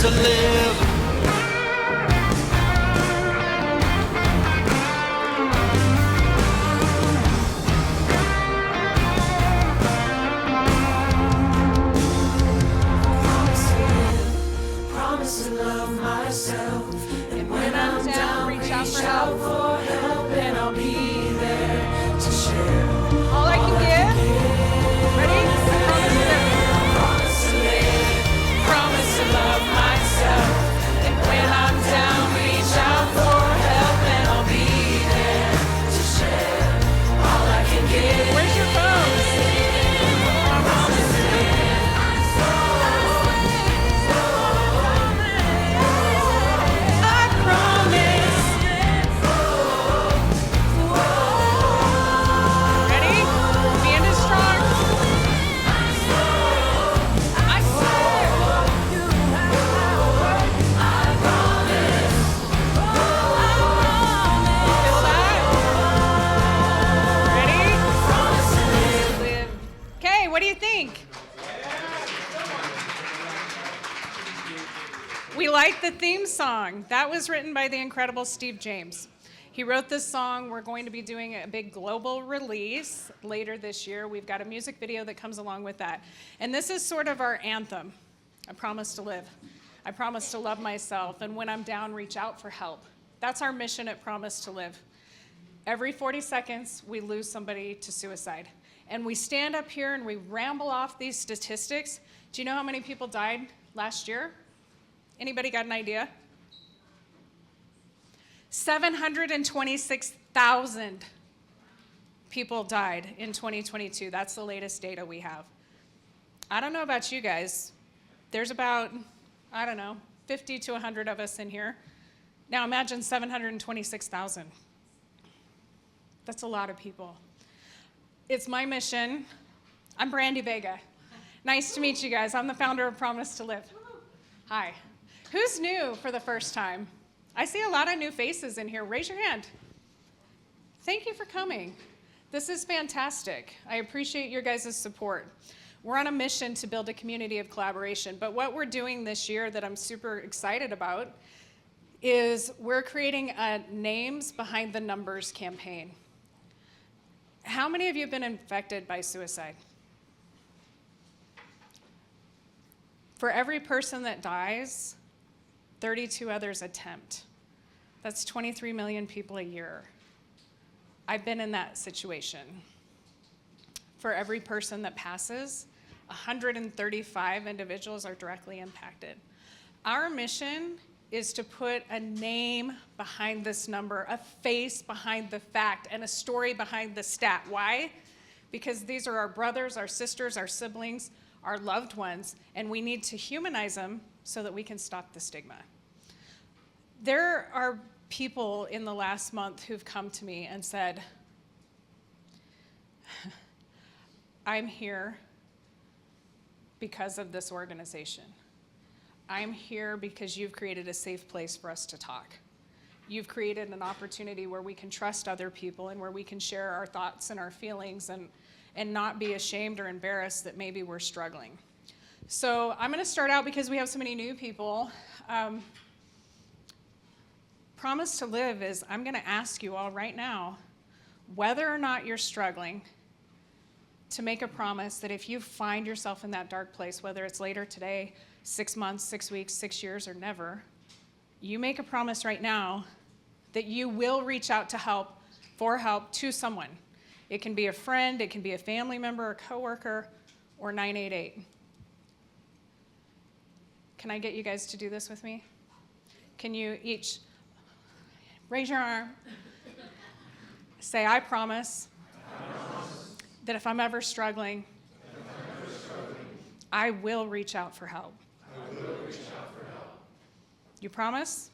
to live. Promise to love myself, and when I'm down, reach out for help, and I'll be there to share all I can give. Ready? Promise to live, promise to love myself, and when I'm down, reach out for help, and I'll be there to share all I can give. Where's your phone? We like the theme song. That was written by the incredible Steve James. He wrote this song. We're going to be doing a big global release later this year. We've got a music video that comes along with that. And this is sort of our anthem. I promise to live. I promise to love myself. And when I'm down, reach out for help. That's our mission at Promise to Live. Every 40 seconds, we lose somebody to suicide. And we stand up here and we ramble off these statistics. Do you know how many people died last year? Anybody got an idea? 726,000 people died in 2022. That's the latest data we have. I don't know about you guys. There's about, 50 to 100 of us in here. Now imagine 726,000. That's a lot of people. It's my mission. I'm Brandy Vega. Nice to meet you guys. I'm the founder of Promise to Live. Hi. Who's new for the first time? I see a lot of new faces in here. Raise your hand. Thank you for coming. This is fantastic. I appreciate your guys' support. We're on a mission to build a community of collaboration, but what we're doing this year that I'm super excited about is we're creating a Names Behind the Numbers campaign. How many of you have been infected by suicide? For every person that dies, 32 others attempt. That's 23 million people a year. I've been in that situation. For every person that passes, 135 individuals are directly impacted. Our mission is to put a name behind this number, a face behind the fact, and a story behind the stat. Why? Because these are our brothers, our sisters, our siblings, our loved ones, and we need to humanize them so that we can stop the stigma. There are people in the last month who've come to me and said, I'm here because of this organization. I'm here because you've created a safe place for us to talk. You've created an opportunity where we can trust other people and where we can share our thoughts and our feelings and not be ashamed or embarrassed that maybe we're struggling. So I'm going to start out because we have so many new people. Promise to Live is I'm going to ask you all right now whether or not you're struggling to make a promise that if you find yourself in that dark place, whether it's later today, 6 months, 6 weeks, 6 years, or never, you make a promise right now that you will reach out to help to someone. It can be a friend, it can be a family member, a coworker, or 988. Can I get you guys to do this with me? Can you each raise your arm? Say, I promise that if I'm ever struggling, I will reach out for help. You promise?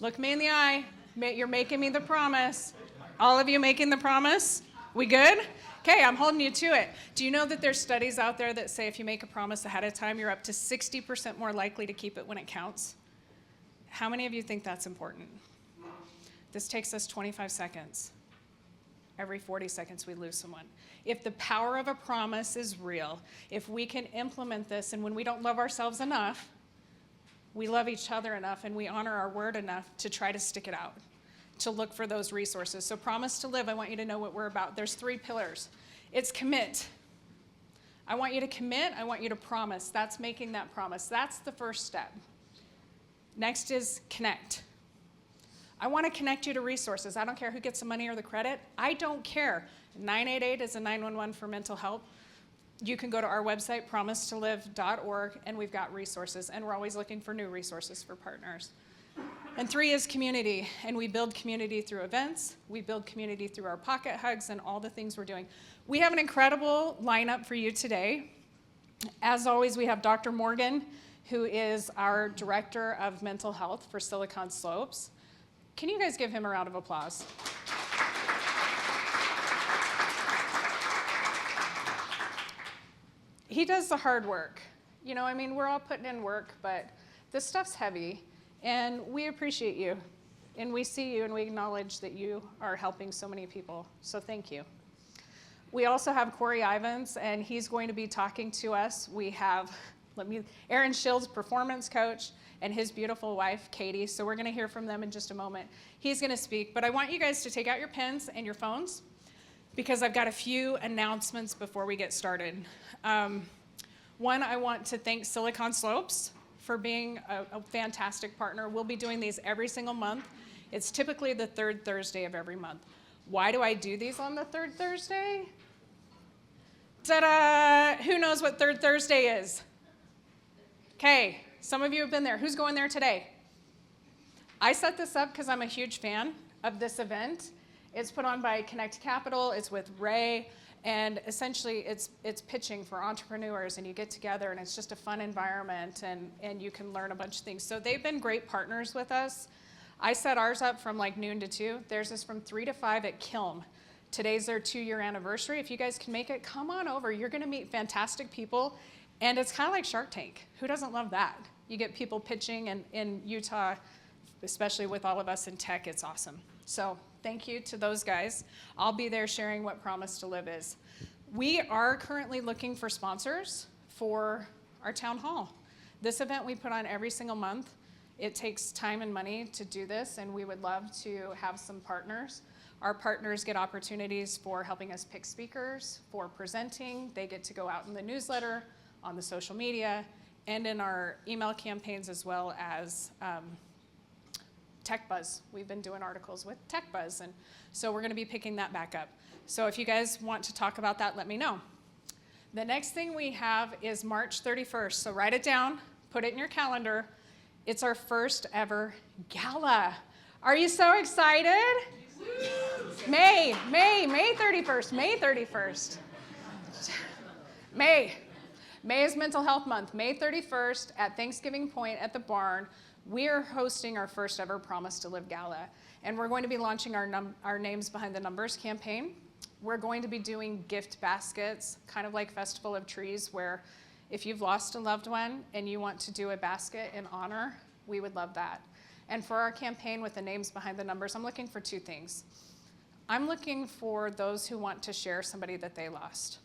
Look me in the eye. You're making me the promise. All of you making the promise? We good? Okay, I'm holding you to it. Do you know that there's studies out there that say if you make a promise ahead of time, you're up to 60% more likely to keep it when it counts? How many of you think that's important? This takes us 25 seconds. Every 40 seconds we lose someone. If the power of a promise is real, if we can implement this, and when we don't love ourselves enough, we love each other enough, and we honor our word enough to try to stick it out, to look for those resources. So Promise to Live, I want you to know what we're about. There's 3 pillars. It's commit. I want you to commit. I want you to promise. That's making that promise. That's the first step. Next is connect. I want to connect you to resources. I don't care who gets the money or the credit. I don't care. 988 is a 911 for mental health. You can go to our website, promisetolive.org, and we've got resources, and we're always looking for new resources for partners. And 3 is community, and we build community through events. We build community through our pocket hugs and all the things we're doing. We have an incredible lineup for you today. As always, we have Dr. Morgan, who is our Director of Mental Health for Silicon Slopes. Can you guys give him a round of applause? He does the hard work. You know, I mean, we're all putting in work, but this stuff's heavy, and we appreciate you, and we see you, and we acknowledge that you are helping so many people, so thank you. We also have Cory Ivins, and he's going to be talking to us. We have Aaron Schild's performance coach and his beautiful wife, Katie, so we're gonna hear from them in just a moment. He's gonna speak, but I want you guys to take out your pens and your phones, because I've got a few announcements before we get started. One, I want to thank Silicon Slopes for being a fantastic partner. We'll be doing these every single month. It's typically the 3rd Thursday of every month. Why do I do these on the 3rd Thursday? Ta-da! Who knows what 3rd Thursday is? Okay, some of you have been there. Who's going there today? I set this up because I'm a huge fan of this event. It's put on by Connect Capital. It's with Ray. And essentially, it's pitching for entrepreneurs, and you get together, and it's just a fun environment, and you can learn a bunch of things. So they've been great partners with us. I set ours up from like noon to 2. Theirs is from 3 to 5 at Kilm. Today's their 2-year anniversary. If you guys can make it, come on over. You're going to meet fantastic people, and it's kind of like Shark Tank. Who doesn't love that? You get people pitching, and in Utah, especially with all of us in tech, it's awesome. So thank you to those guys. I'll be there sharing what Promise to Live is. We are currently looking for sponsors for our town hall. This event we put on every single month. It takes time and money to do this, and we would love to have some partners. Our partners get opportunities for helping us pick speakers, for presenting. They get to go out in the newsletter, on the social media, and in our email campaigns, as well as Tech Buzz. We've been doing articles with Tech Buzz, and so we're going to be picking that back up. So if you guys want to talk about that, let me know. The next thing we have is March 31st, so write it down, put it in your calendar. It's our first ever gala. Are you so excited? May 31st, May 31st. May is Mental Health Month. May 31st at Thanksgiving Point at the barn. We are hosting our first ever Promise to Live Gala, and we're going to be launching our Names Behind the Numbers campaign. We're going to be doing gift baskets, kind of like Festival of Trees, where if you've lost a loved one and you want to do a basket in honor, we would love that. And for our campaign with the Names Behind the Numbers, I'm looking for 2 things. I'm looking for those who want to share somebody that they lost,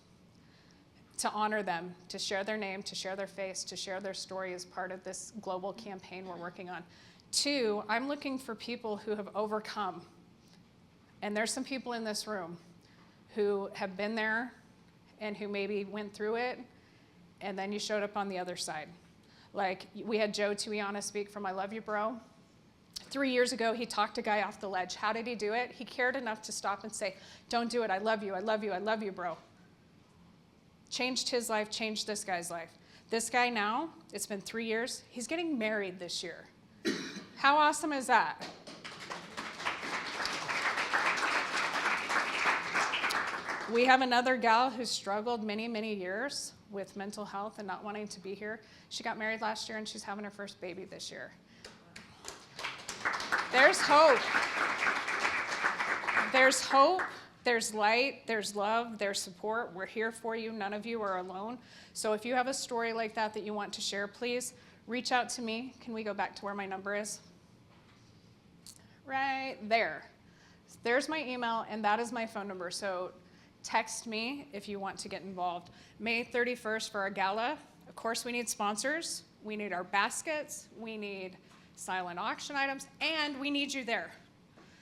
to honor them, to share their name, to share their face, to share their story as part of this global campaign we're working on. 2, I'm looking for people who have overcome. And there's some people in this room who have been there and who maybe went through it, and then you showed up on the other side. Like, we had Joe Tuiana speak from I Love You, Bro. 3 years ago, he talked a guy off the ledge. How did he do it? He cared enough to stop and say, don't do it, I love you, I love you, I love you, bro. Changed his life, changed this guy's life. This guy now, it's been 3 years, he's getting married this year. How awesome is that? We have another gal who struggled many, many years with mental health and not wanting to be here. She got married last year, and she's having her first baby this year. There's hope. There's hope. There's light, there's love, there's support. We're here for you. None of you are alone. So if you have a story like that that you want to share, please reach out to me. Can we go back to where my number is? Right there. There's my email, and that is my phone number. So text me if you want to get involved. May 31st for our gala. Of course, we need sponsors. we need our baskets, we need silent auction items, and we need you there.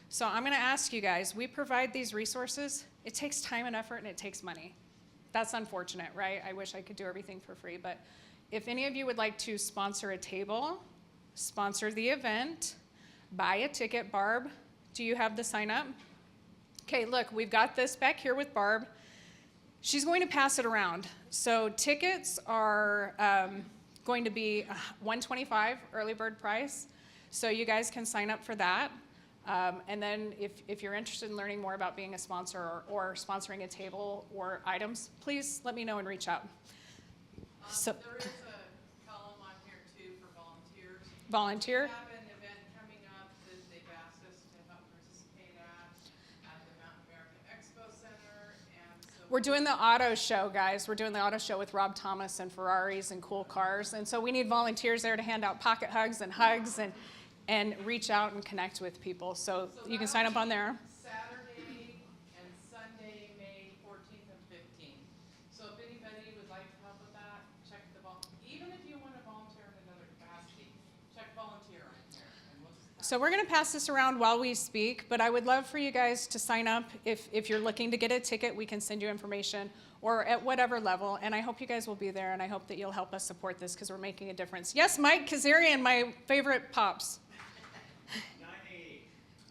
So I'm gonna ask you guys, we provide these resources. It takes time and effort and it takes money. That's unfortunate, right? I wish I could do everything for free, but if any of you would like to sponsor a table, sponsor the event, buy a ticket, Barb, do you have the sign up? Okay, look, we've got this back here with Barb. She's going to pass it around. So tickets are going to be $125 early bird price. So you guys can sign up for that. And then if you're interested in learning more about being a sponsor or sponsoring a table or items, please let me know and reach out. So there is a column on here too for volunteers. Volunteer? We have an event coming up that they've asked us to help participate at the Mountain America Expo Center. And so We're doing the auto show, guys. We're doing the auto show with Rob Thomas and Ferraris and cool cars. And so we need volunteers there to hand out pocket hugs and reach out and connect with people. So you can sign up on there. Saturday and Sunday, May 14th and 15th. So if anybody would like to help with that, check even if you want to volunteer in another capacity, check volunteer on here. And we'll just So we're going to pass this around while we speak, but I would love for you guys to sign up. If you're looking to get a ticket, we can send you information, or at whatever level. And I hope you guys will be there, and I hope that you'll help us support this because we're making a difference. Yes, Mike Kazarian, my favorite pops.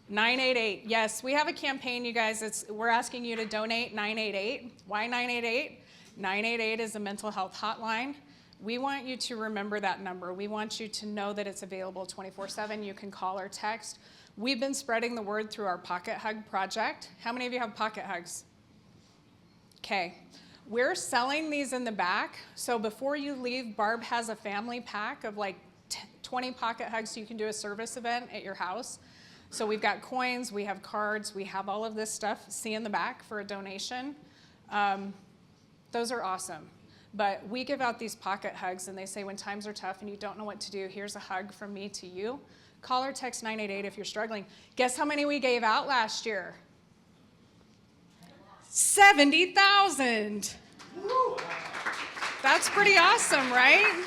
988. Yes, we have a campaign, you guys. We're asking you to donate 988. Why 988? 988 is a mental health hotline. We want you to remember that number. We want you to know that it's available 24/7. You can call or text. We've been spreading the word through our Pocket Hug project. How many of you have pocket hugs? Okay. We're selling these in the back. So before you leave, Barb has a family pack of like 20 pocket hugs so you can do a service event at your house. So we've got coins, we have cards, we have all of this stuff. See in the back for a donation. Those are awesome. But we give out these pocket hugs, and they say when times are tough and you don't know what to do, here's a hug from me to you. Call or text 988 if you're struggling. Guess how many we gave out last year? 70,000. That's pretty awesome, right?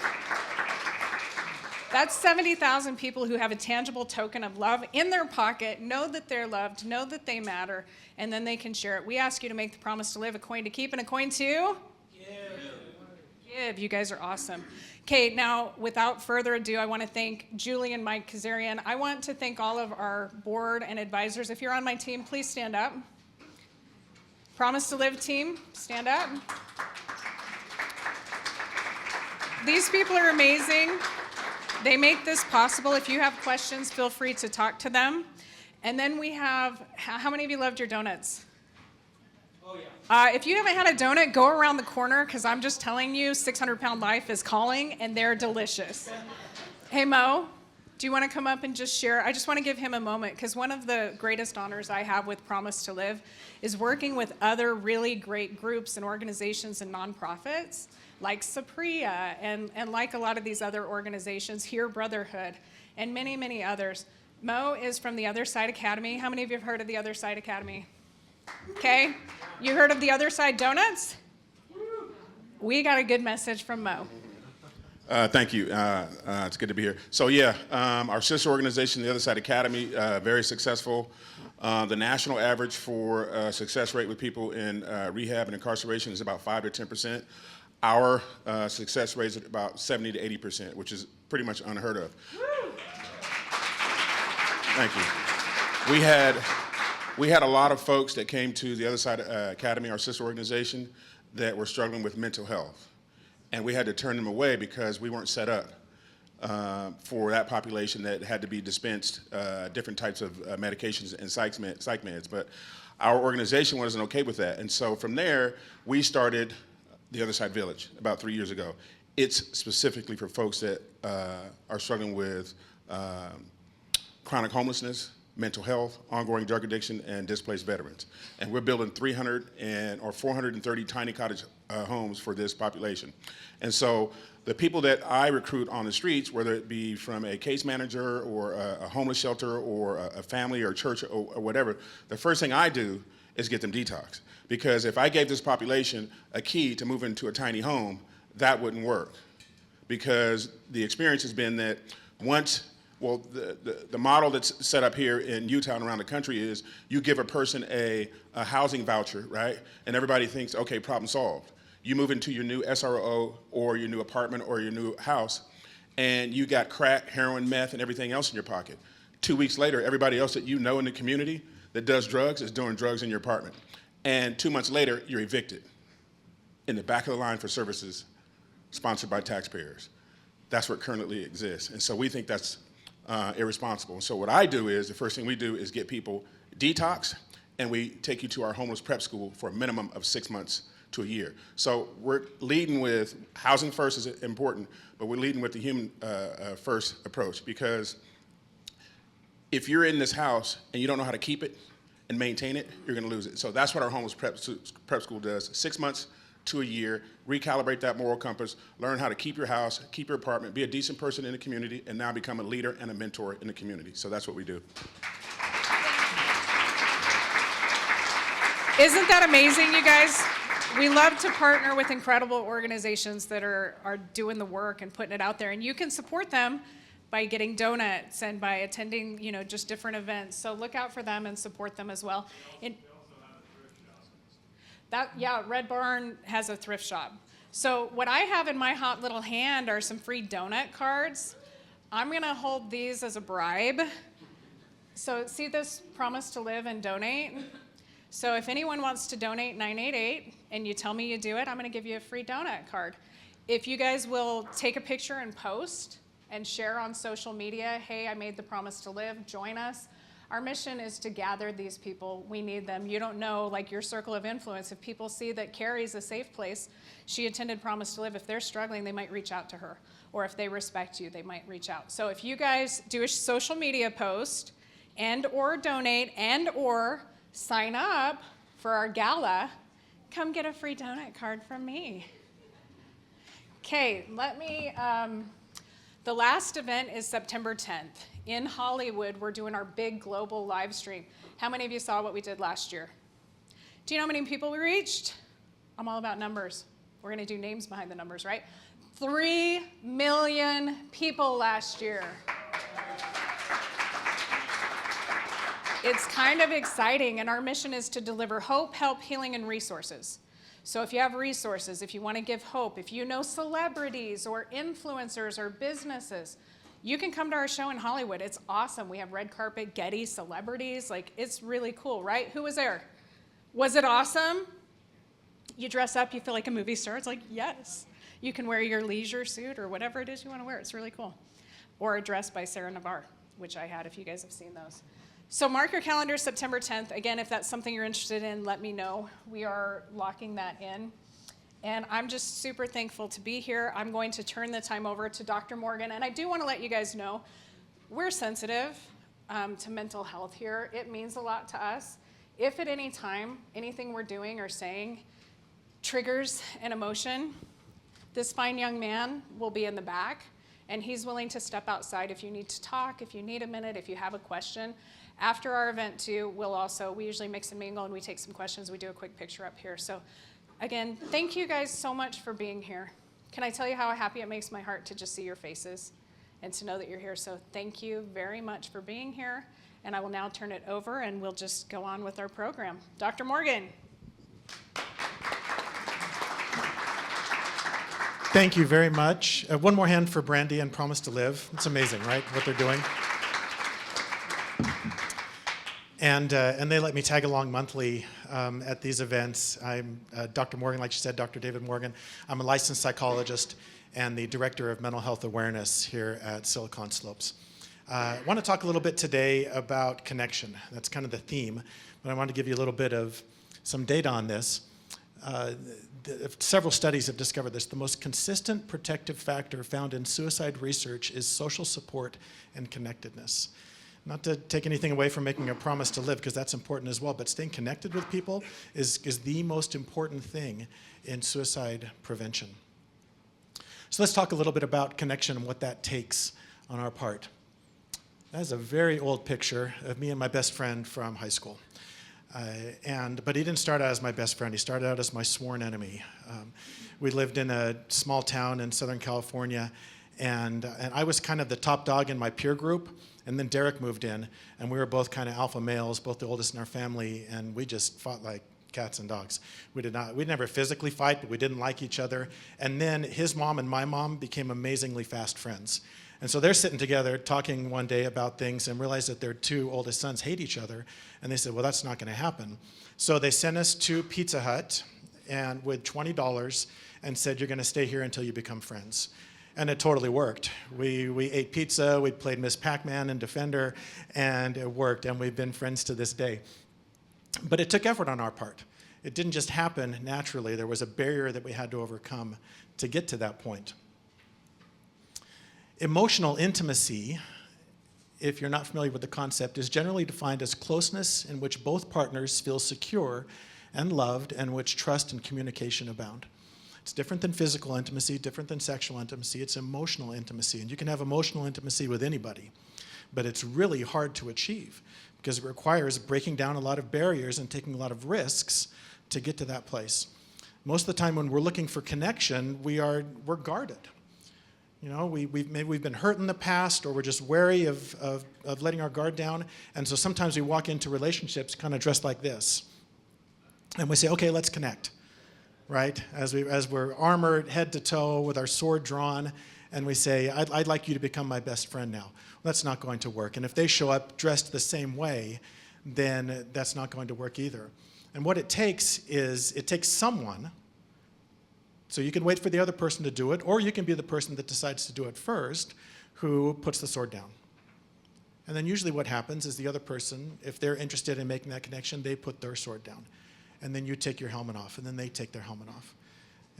That's 70,000 people who have a tangible token of love in their pocket, know that they're loved, know that they matter, and then they can share it. We ask you to make the promise to live, a coin to keep, and a coin to give. You guys are awesome. Okay, now without further ado, I want to thank Julie and Mike Kazarian. I want to thank all of our board and advisors. If you're on my team, please stand up. Promise to Live team, stand up. These people are amazing. They make this possible. If you have questions, feel free to talk to them. And then we have, how many of you loved your donuts? Oh, yeah. If you haven't had a donut, go around the corner, because I'm just telling you, 600-pound life is calling, and they're delicious. Hey, Mo, do you want to come up and just share? I just want to give him a moment, because one of the greatest honors I have with Promise to Live is working with other really great groups and organizations and nonprofits, like Sapria and like a lot of these other organizations, Here Brotherhood, and many, many others. Mo is from the Other Side Academy. How many of you have heard of the Other Side Academy? Okay. You heard of the Other Side Donuts? We got a good message from Mo. Thank you. It's good to be here. So yeah, our sister organization, the Other Side Academy, very successful. The national average for success rate with people in rehab and incarceration is about 5 to 10%. Our success rate is about 70 to 80%, which is pretty much unheard of. Thank you. We had a lot of folks that came to the Other Side Academy, our sister organization, that were struggling with mental health. And we had to turn them away because we weren't set up for that population that had to be dispensed different types of medications and psych meds. But our organization wasn't okay with that. And so from there, we started the Other Side Village about 3 years ago. It's specifically for folks that are struggling with chronic homelessness, mental health, ongoing drug addiction, and displaced veterans. And we're building 430 tiny cottage homes for this population. And so the people that I recruit on the streets, whether it be from a case manager or a homeless shelter or a family or church or whatever, the first thing I do is get them detoxed. Because if I gave this population a key to move into a tiny home, that wouldn't work. because the experience has been that once, well, the model that's set up here in Utah and around the country is you give a person a housing voucher, right? And everybody thinks, okay, problem solved. You move into your new SRO or your new apartment or your new house, and you got crack, heroin, meth, and everything else in your pocket. 2 weeks later, everybody else that you know in the community that does drugs is doing drugs in your apartment. And 2 months later, you're evicted in the back of the line for services sponsored by taxpayers. That's what currently exists. And so we think that's irresponsible. So what I do is, the first thing we do is get people detox, and we take you to our homeless prep school for a minimum of 6 months to a year. So we're leading with housing first is important, but we're leading with the human first approach, because if you're in this house and you don't know how to keep it and maintain it, you're gonna lose it. So that's what our homeless prep school does. 6 months to a year, recalibrate that moral compass, learn how to keep your house, keep your apartment, be a decent person in the community, and now become a leader and a mentor in the community. So that's what we do. Isn't that amazing, you guys? We love to partner with incredible organizations that are doing the work and putting it out there, and you can support them by getting donuts and by attending, just different events. So look out for them and support them as well. Red Barn has a thrift shop. So what I have in my hot little hand are some free donut cards. I'm gonna hold these as a bribe. So see this promise to live and donate? So if anyone wants to donate 988 and you tell me you do it, I'm gonna give you a free donut card. If you guys will take a picture and post and share on social media, hey, I made the promise to live, join us. Our mission is to gather these people. We need them. You don't know, like your circle of influence, if people see that Carrie's a safe place, she attended Promise to Live, if they're struggling, they might reach out to her. Or if they respect you, they might reach out. So if you guys do a social media post and or donate and or sign up for our gala, come get a free donut card from me. Okay, the last event is September 10th. In Hollywood, we're doing our big global live stream. How many of you saw what we did last year? Do you know how many people we reached? I'm all about numbers. We're gonna do names behind the numbers, right? 3 million people last year. It's kind of exciting, and our mission is to deliver hope, help, healing, and resources. So if you have resources, if you want to give hope, if you know celebrities or influencers or businesses, you can come to our show in Hollywood. It's awesome. We have red carpet, Getty, celebrities. Like, it's really cool, right? Who was there? Was it awesome? You dress up, you feel like a movie star. It's like, yes. You can wear your leisure suit or whatever it is you want to wear. It's really cool. Or a dress by Sarah Navarre, which I had, if you guys have seen those. So mark your calendar, September 10th. Again, if that's something you're interested in, let me know. We are locking that in. And I'm just super thankful to be here. I'm going to turn the time over to Dr. Morgan. And I do want to let you guys know, we're sensitive to mental health here. It means a lot to us. If at any time, anything we're doing or saying triggers an emotion, this fine young man will be in the back, and he's willing to step outside if you need to talk, if you need a minute, if you have a question. After our event too, we usually mix and mingle and we take some questions. We do a quick picture up here. So again, thank you guys so much for being here. Can I tell you how happy it makes my heart to just see your faces and to know that you're here? So thank you very much for being here. And I will now turn it over and we'll just go on with our program. Dr. Morgan. Thank you very much. One more hand for Brandy and Promise to Live. It's amazing, right, what they're doing. And they let me tag along monthly at these events. I'm Dr. Morgan, like she said, Dr. David Morgan. I'm a licensed psychologist and the Director of Mental Health Awareness here at Silicon Slopes. I want to talk a little bit today about connection. That's kind of the theme, but I want to give you a little bit of some data on this. Several studies have discovered this. The most consistent protective factor found in suicide research is social support and connectedness. Not to take anything away from making a promise to live, because that's important as well, but staying connected with people is the most important thing in suicide prevention. So let's talk a little bit about connection and what that takes on our part. That is a very old picture of me and my best friend from high school. But he didn't start out as my best friend. He started out as my sworn enemy. We lived in a small town in Southern California, and I was kind of the top dog in my peer group. And then Derek moved in, and we were both kind of alpha males, both the oldest in our family, and we just fought like cats and dogs. We'd never physically fight, but we didn't like each other. And then his mom and my mom became amazingly fast friends. And so they're sitting together talking one day about things and realized that their two oldest sons hate each other. And they said, well, that's not going to happen. So they sent us to Pizza Hut and with $20 and said, you're going to stay here until you become friends. And it totally worked. We ate pizza, we played Miss Pac-Man and Defender, and it worked, and we've been friends to this day. But it took effort on our part. It didn't just happen naturally. There was a barrier that we had to overcome to get to that point. Emotional intimacy, if you're not familiar with the concept, is generally defined as closeness in which both partners feel secure and loved, and which trust and communication abound. It's different than physical intimacy, different than sexual intimacy. It's emotional intimacy. And you can have emotional intimacy with anybody, but it's really hard to achieve because it requires breaking down a lot of barriers and taking a lot of risks to get to that place. Most of the time when we're looking for connection, we're guarded. You know, maybe we've been hurt in the past, or we're just wary of letting our guard down. And so sometimes we walk into relationships kind of dressed like this. And we say, okay, let's connect. Right? As we're armored head to toe with our sword drawn, and we say, I'd like you to become my best friend now. Well, that's not going to work. And if they show up dressed the same way, then that's not going to work either. And what it takes is, it takes someone, so you can wait for the other person to do it, or you can be the person that decides to do it first, who puts the sword down. And then usually what happens is the other person, if they're interested in making that connection, they put their sword down. And then you take your helmet off, and then they take their helmet off.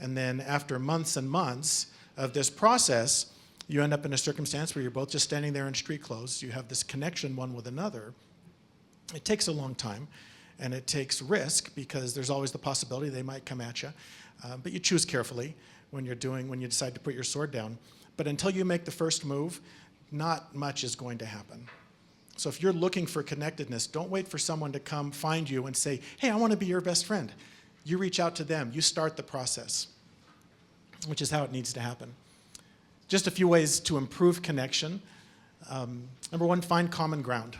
And then after months and months of this process, you end up in a circumstance where you're both just standing there in street clothes. You have this connection one with another. It takes a long time, and it takes risk because there's always the possibility they might come at you. But you choose carefully when you decide to put your sword down. But until you make the first move, not much is going to happen. So if you're looking for connectedness, don't wait for someone to come find you and say, hey, I want to be your best friend. You reach out to them. You start the process, which is how it needs to happen. Just a few ways to improve connection. Number one, find common ground.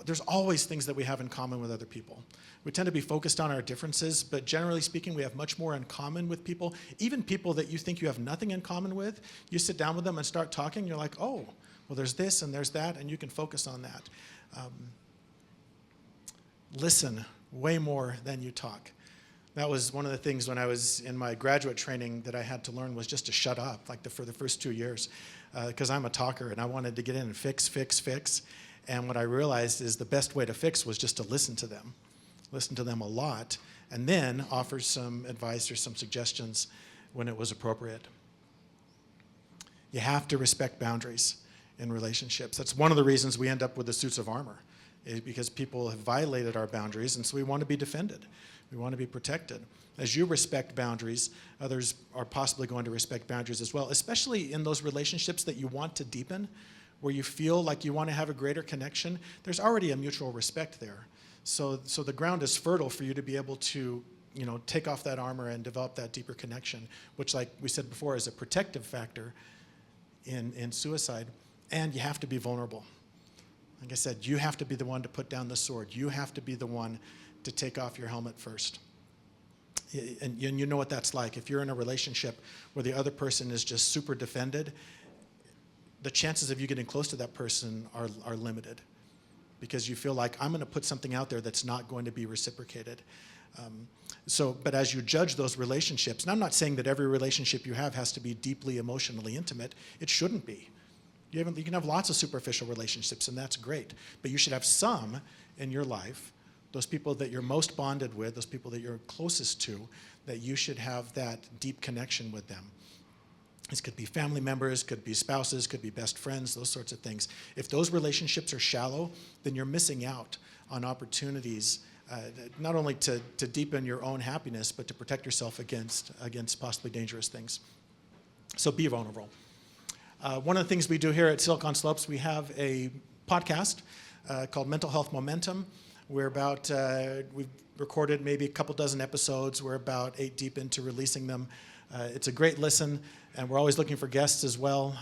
There's always things that we have in common with other people. We tend to be focused on our differences, but generally speaking, we have much more in common with people. Even people that you think you have nothing in common with, you sit down with them and start talking, you're like, oh, well, there's this and there's that, and you can focus on that. Listen way more than you talk. That was one of the things when I was in my graduate training that I had to learn, was just to shut up, for the first 2 years, because I'm a talker and I wanted to get in and fix. And what I realized is the best way to fix was just to listen to them a lot, and then offer some advice or some suggestions when it was appropriate. You have to respect boundaries in relationships. That's one of the reasons we end up with the suits of armor, is because people have violated our boundaries, and so we want to be defended. We want to be protected. As you respect boundaries, others are possibly going to respect boundaries as well, especially in those relationships that you want to deepen, where you feel like you want to have a greater connection. There's already a mutual respect there. So the ground is fertile for you to be able to, take off that armor and develop that deeper connection, which, like we said before, is a protective factor in suicide. And you have to be vulnerable. Like I said, you have to be the one to put down the sword. You have to be the one to take off your helmet first. And you know what that's like. If you're in a relationship where the other person is just super defended, the chances of you getting close to that person are limited, because you feel like, I'm going to put something out there that's not going to be reciprocated. But as you judge those relationships, and I'm not saying that every relationship you have has to be deeply emotionally intimate. It shouldn't be. You can have lots of superficial relationships, and that's great. But you should have some in your life, those people that you're most bonded with, those people that you're closest to, that you should have that deep connection with them. This could be family members, could be spouses, could be best friends, those sorts of things. If those relationships are shallow, then you're missing out on opportunities not only to deepen your own happiness, but to protect yourself against possibly dangerous things. So be vulnerable. One of the things we do here at Silicon Slopes, we have a podcast called Mental Health Momentum, We've recorded maybe a couple dozen episodes. We're about 8 deep into releasing them. It's a great listen, and we're always looking for guests as well.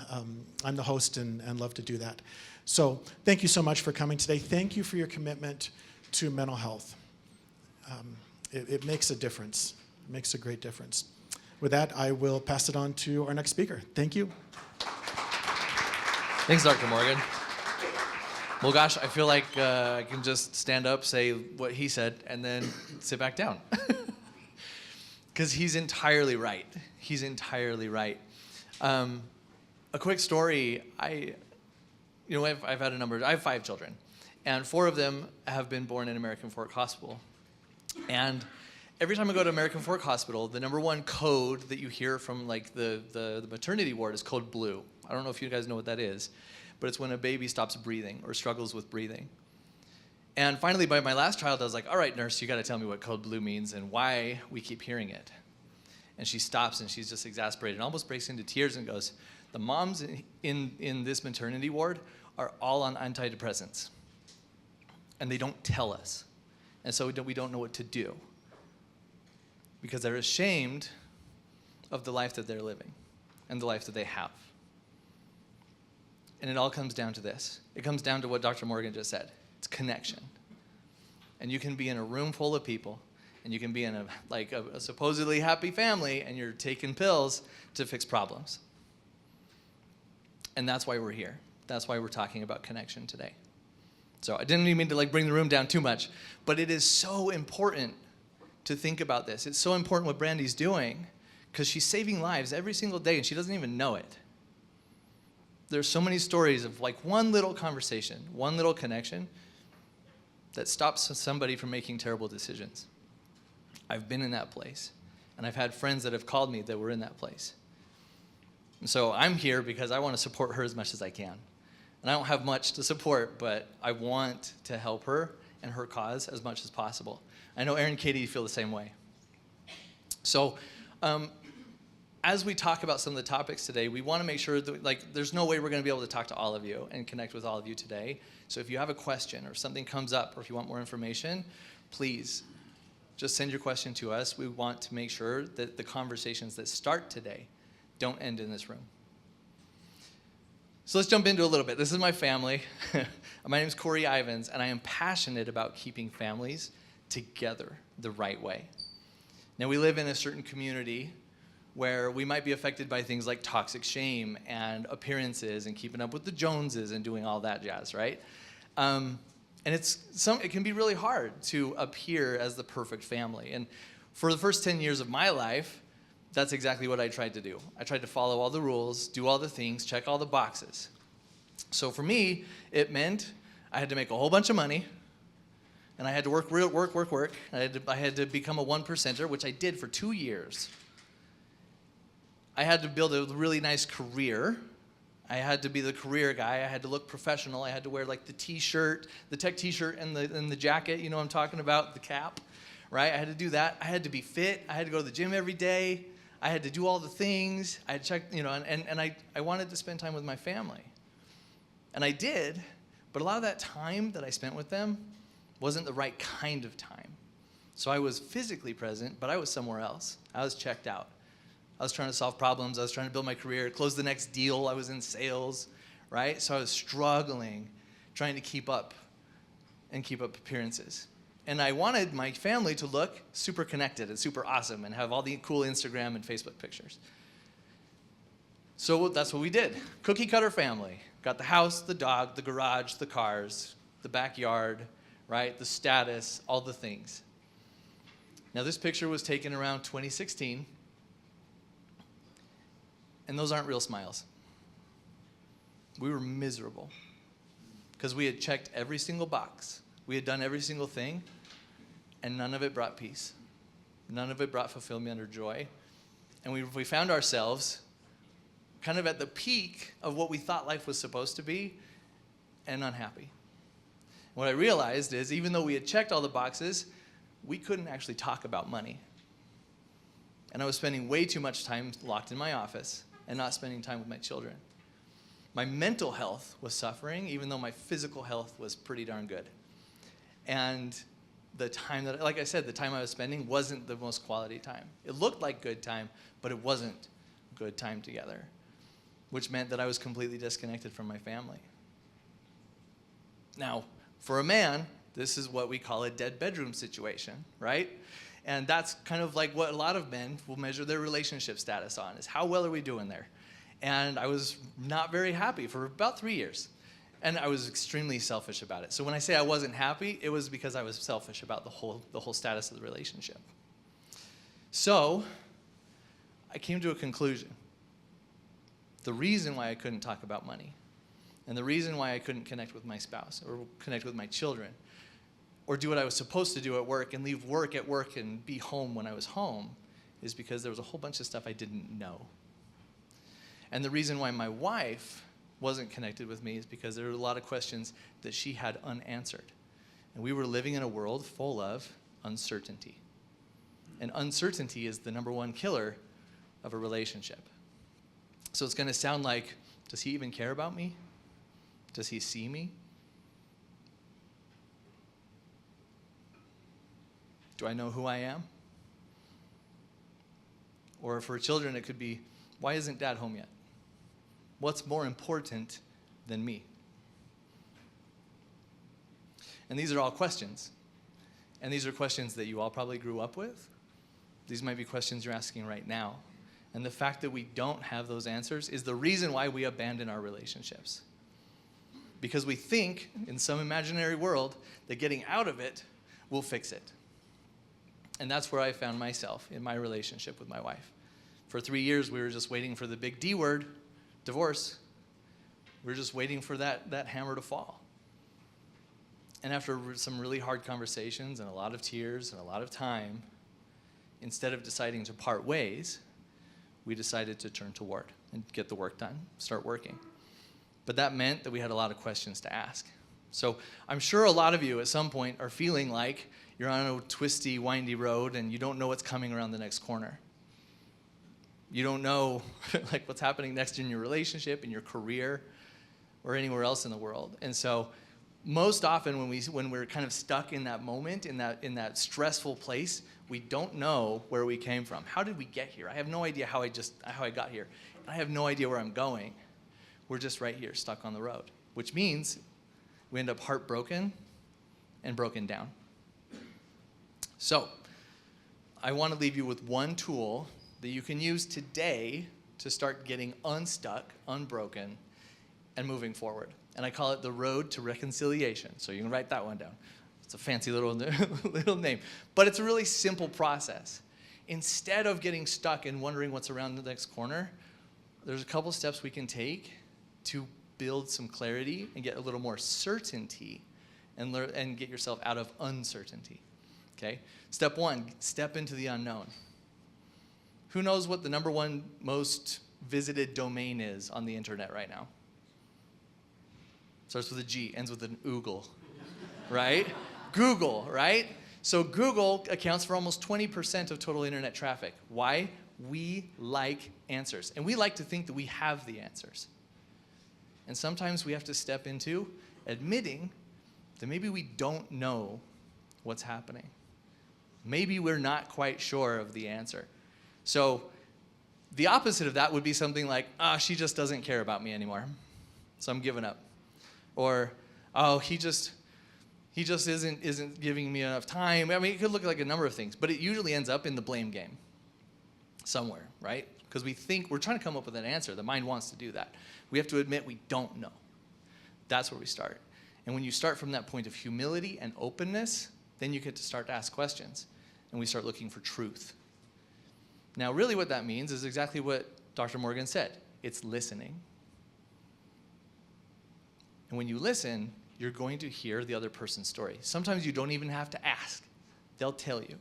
I'm the host and love to do that. So thank you so much for coming today. Thank you for your commitment to mental health. It makes a difference. It makes a great difference. With that, I will pass it on to our next speaker. Thank you. Thanks, Dr. Morgan. Well, gosh, I feel like I can just stand up, say what he said, and then sit back down. Because he's entirely right. He's entirely right. A quick story. I've had I have 5 children, and 4 of them have been born in American Fork Hospital. And every time I go to American Fork Hospital, the number one code that you hear from like the maternity ward is code blue. I don't know if you guys know what that is, but it's when a baby stops breathing or struggles with breathing. And finally, by my last child, I was like, all right, nurse, you got to tell me what code blue means and why we keep hearing it. And she stops and she's just exasperated and almost breaks into tears and goes, the moms in this maternity ward are all on antidepressants. And they don't tell us. And so we don't know what to do. Because they're ashamed of the life that they're living and the life that they have. And it all comes down to this. It comes down to what Dr. Morgan just said. It's connection. And you can be in a room full of people, and you can be in a supposedly happy family, and you're taking pills to fix problems. And that's why we're here. That's why we're talking about connection today. So I didn't even mean to bring the room down too much, but it is so important to think about this. It's so important what Brandy's doing, because she's saving lives every single day, and she doesn't even know it. There's so many stories of one little conversation, one little connection that stops somebody from making terrible decisions. I've been in that place, and I've had friends that have called me that were in that place. And so I'm here because I want to support her as much as I can. And I don't have much to support, but I want to help her and her cause as much as possible. I know Aaron and Katie feel the same way. So as we talk about some of the topics today, we want to make sure that there's no way we're going to be able to talk to all of you and connect with all of you today. So if you have a question or something comes up or if you want more information, please just send your question to us. We want to make sure that the conversations that start today don't end in this room. So let's jump into a little bit. This is my family. My name is Cory Ivins, and I am passionate about keeping families together the right way. Now, we live in a certain community where we might be affected by things like toxic shame and appearances and keeping up with the Joneses and doing all that jazz, right? And it can be really hard to appear as the perfect family. And for the first 10 years of my life, that's exactly what I tried to do. I tried to follow all the rules, do all the things, check all the boxes. So for me, it meant I had to make a whole bunch of money, and I had to work. I had to become a 1%er, which I did for 2 years. I had to build a really nice career. I had to be the career guy. I had to look professional. I had to wear the t-shirt, the tech t-shirt and the jacket, you know what I'm talking about, the cap, right? I had to do that. I had to be fit. I had to go to the gym every day. I had to do all the things. I had checked, and I wanted to spend time with my family. And I did, but a lot of that time that I spent with them wasn't the right kind of time. So I was physically present, but I was somewhere else. I was checked out. I was trying to solve problems. I was trying to build my career, close the next deal. I was in sales, right? So I was struggling, trying to keep up appearances. And I wanted my family to look super connected and super awesome and have all the cool Instagram and Facebook pictures. So that's what we did. Cookie cutter family. Got the house, the dog, the garage, the cars, the backyard, right? The status, all the things. Now this picture was taken around 2016. And those aren't real smiles. We were miserable because we had checked every single box. We had done every single thing, and none of it brought peace. None of it brought fulfillment or joy. And we found ourselves kind of at the peak of what we thought life was supposed to be, and unhappy. What I realized is even though we had checked all the boxes, we couldn't actually talk about money. And I was spending way too much time locked in my office and not spending time with my children. My mental health was suffering, even though my physical health was pretty darn good. And the time that, like I said, the time I was spending wasn't the most quality time. It looked like good time, but it wasn't good time together, which meant that I was completely disconnected from my family. Now, for a man, this is what we call a dead bedroom situation, right? And that's kind of like what a lot of men will measure their relationship status on, is how well are we doing there? And I was not very happy for about 3 years. And I was extremely selfish about it. So when I say I wasn't happy, it was because I was selfish about the whole status of the relationship. So I came to a conclusion. The reason why I couldn't talk about money, and the reason why I couldn't connect with my spouse or connect with my children, or do what I was supposed to do at work and leave work at work and be home when I was home, is because there was a whole bunch of stuff I didn't know. And the reason why my wife wasn't connected with me is because there were a lot of questions that she had unanswered. And we were living in a world full of uncertainty. And uncertainty is the number one killer of a relationship. So it's going to sound like, does he even care about me? Does he see me? Do I know who I am? Or for children, it could be, why isn't dad home yet? What's more important than me? And these are all questions. And these are questions that you all probably grew up with. These might be questions you're asking right now. And the fact that we don't have those answers is the reason why we abandon our relationships. Because we think, in some imaginary world, that getting out of it will fix it. And that's where I found myself in my relationship with my wife. For 3 years, we were just waiting for the big D word, divorce. We were just waiting for that hammer to fall. And after some really hard conversations and a lot of tears and a lot of time, instead of deciding to part ways, we decided to turn toward and get the work done, start working. But that meant that we had a lot of questions to ask. So I'm sure a lot of you at some point are feeling like you're on a twisty, windy road and you don't know what's coming around the next corner. You don't know like what's happening next in your relationship, in your career, or anywhere else in the world. And so most often when we're kind of stuck in that moment, in that stressful place, we don't know where we came from. How did we get here? I have no idea how I got here. I have no idea where I'm going. We're just right here, stuck on the road, which means we end up heartbroken and broken down. So I want to leave you with one tool that you can use today to start getting unstuck, unbroken, and moving forward. And I call it the road to reconciliation. So you can write that one down. It's a fancy little name. But it's a really simple process. Instead of getting stuck and wondering what's around the next corner, there's a couple steps we can take to build some clarity and get a little more certainty and get yourself out of uncertainty. Okay? Step one, step into the unknown. Who knows what the number one most visited domain is on the internet right now? Starts with a G, ends with an oogle, right? Google, right? So Google accounts for almost 20% of total internet traffic. Why? We like answers. And we like to think that we have the answers. And sometimes we have to step into admitting that maybe we don't know what's happening. Maybe we're not quite sure of the answer. So the opposite of that would be something like, she just doesn't care about me anymore, so I'm giving up. Or, he just isn't giving me enough time. I mean, it could look like a number of things, but it usually ends up in the blame game somewhere, right? Because we think we're trying to come up with an answer. The mind wants to do that. We have to admit we don't know. That's where we start. And when you start from that point of humility and openness, then you get to start to ask questions. And we start looking for truth. Now, really what that means is exactly what Dr. Morgan said. It's listening. And when you listen, you're going to hear the other person's story. Sometimes you don't even have to ask. They'll tell you.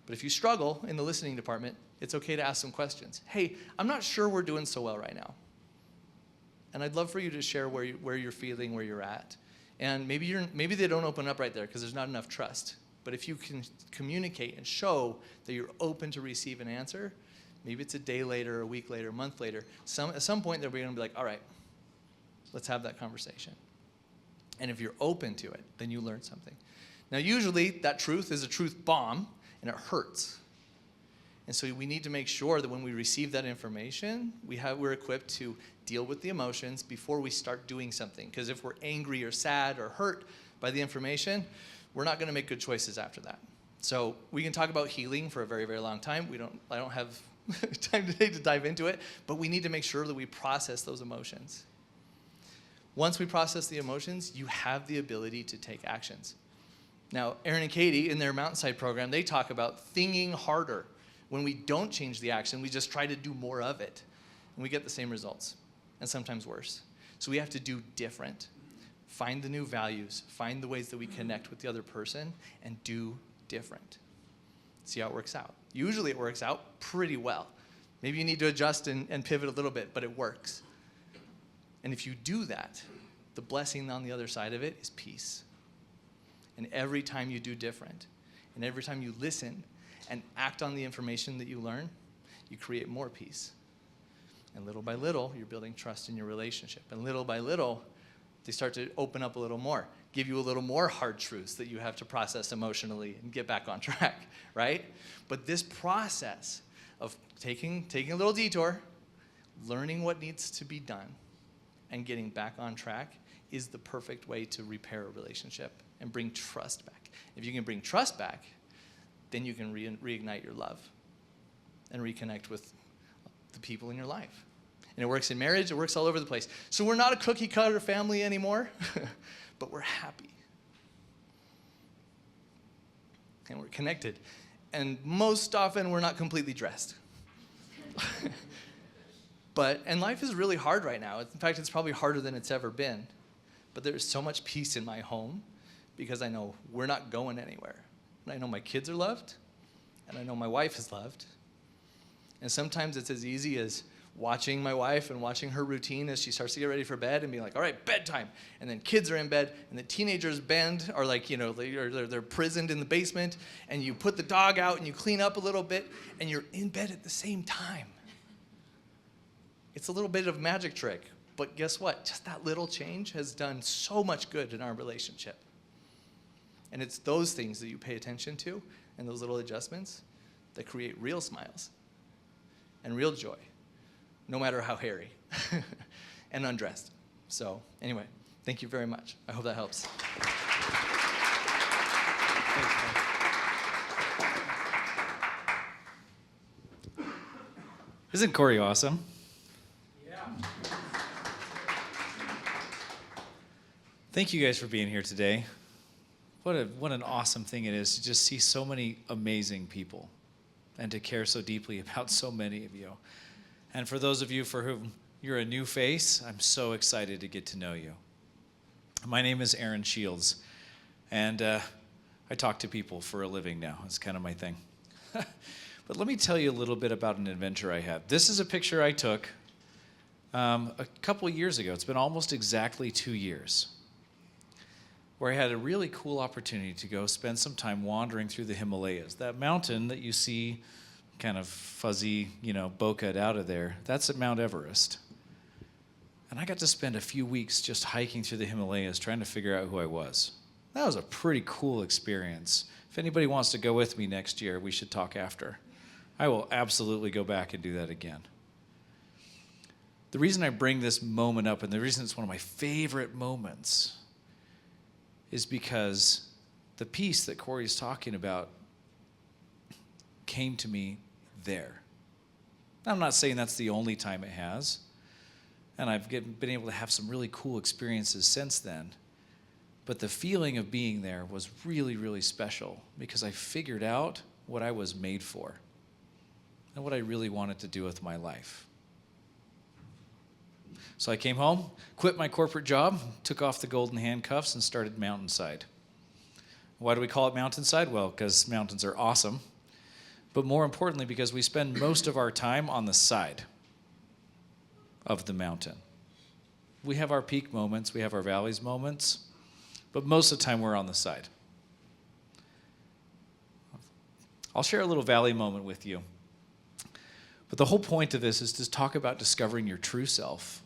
But if you struggle in the listening department, it's okay to ask some questions. Hey, I'm not sure we're doing so well right now. And I'd love for you to share where you're feeling, where you're at. And maybe they don't open up right there because there's not enough trust. But if you can communicate and show that you're open to receive an answer, maybe it's a day later, a week later, a month later, at some point they're going to be like, all right, let's have that conversation. And if you're open to it, then you learn something. Now, usually that truth is a truth bomb, and it hurts. And so we need to make sure that when we receive that information, we're equipped to deal with the emotions before we start doing something. Because if we're angry or sad or hurt by the information, we're not going to make good choices after that. So we can talk about healing for a very, very long time. I don't have time today to dive into it, but we need to make sure that we process those emotions. Once we process the emotions, you have the ability to take actions. Now, Aaron and Katie, in their Mountainside program, they talk about thinking harder. When we don't change the action, we just try to do more of it. And we get the same results, and sometimes worse. So we have to do different. Find the new values, find the ways that we connect with the other person, and do different. See how it works out. Usually it works out pretty well. Maybe you need to adjust and pivot a little bit, but it works. And if you do that, the blessing on the other side of it is peace. And every time you do different, and every time you listen and act on the information that you learn, you create more peace. And little by little, you're building trust in your relationship. And little by little, they start to open up a little more, give you a little more hard truths that you have to process emotionally and get back on track, right? But this process of taking a little detour, learning what needs to be done, and getting back on track is the perfect way to repair a relationship and bring trust back. If you can bring trust back, then you can reignite your love and reconnect with the people in your life. And it works in marriage, it works all over the place. So we're not a cookie cutter family anymore, but we're happy. And we're connected. And most often we're not completely dressed. And life is really hard right now. In fact, it's probably harder than it's ever been. But there's so much peace in my home because I know we're not going anywhere. And I know my kids are loved, and I know my wife is loved. And sometimes it's as easy as watching my wife and watching her routine as she starts to get ready for bed and being like, all right, bedtime. And then kids are in bed, and the teenagers band are like, they're prisoned in the basement, and you put the dog out and you clean up a little bit, and you're in bed at the same time. It's a little bit of a magic trick, but guess what? Just that little change has done so much good in our relationship. And it's those things that you pay attention to and those little adjustments that create real smiles and real joy, no matter how hairy and undressed. So anyway, thank you very much. I hope that helps. Isn't Cory awesome? Thank you guys for being here today. What an awesome thing it is to just see so many amazing people and to care so deeply about so many of you. And for those of you for whom you're a new face, I'm so excited to get to know you. My name is Aaron Shields, and I talk to people for a living now. It's kind of my thing. But let me tell you a little bit about an adventure I had. This is a picture I took a couple years ago. It's been almost exactly 2 years, where I had a really cool opportunity to go spend some time wandering through the Himalayas. That mountain that you see kind of fuzzy, bokeh out of there, that's at Mount Everest. And I got to spend a few weeks just hiking through the Himalayas trying to figure out who I was. That was a pretty cool experience. If anybody wants to go with me next year, we should talk after. I will absolutely go back and do that again. The reason I bring this moment up, and the reason it's one of my favorite moments, is because the peace that Cory's talking about came to me there. I'm not saying that's the only time it has, and I've been able to have some really cool experiences since then, but the feeling of being there was really, really special because I figured out what I was made for and what I really wanted to do with my life. So I came home, quit my corporate job, took off the golden handcuffs, and started Mountainside. Why do we call it Mountainside? Well, because mountains are awesome, but more importantly, because we spend most of our time on the side of the mountain. We have our peak moments, we have our valleys moments, but most of the time we're on the side. I'll share a little valley moment with you. But the whole point of this is to talk about discovering your true self